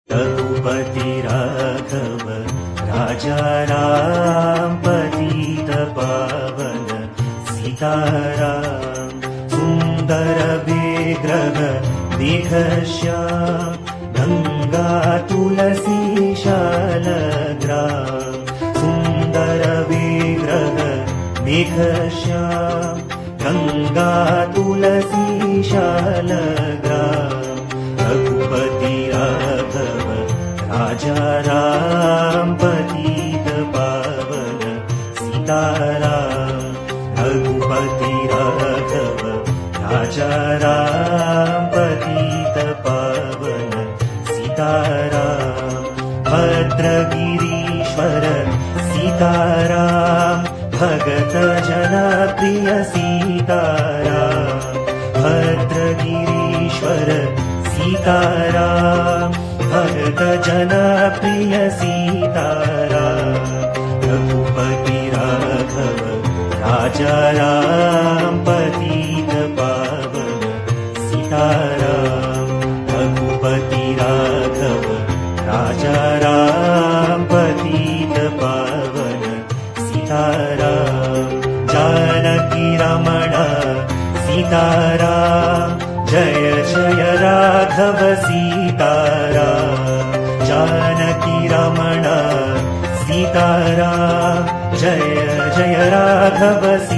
रघुपति राघव राजा राम पतित पावन सीताराम सुंदर विग्रह मेघश्याम गंगा तुलसी शालग्राम सुंदर विग्रह मेघश्याम गंगा तुलसी शालग्राम रघुपति राघव राजा राम पतित पावन सीताराम रघुपति राघव राजा राम पतित पावन सीताराम भद्रगिरीश्वर सीताराम भगत जना प्रिय सीताराम भद्रगिरीश्वर सीताराम भगत जना प्रिय सीताराम रघुपति राघव राजा राम पतित पावन सीताराम रघुपति राघव राजा राम पतित पावन सीताराम जानकी रमण सीताराम जय जय राघव सीताराम जानकी रमण सीताराम जय जय राघव सीताराम।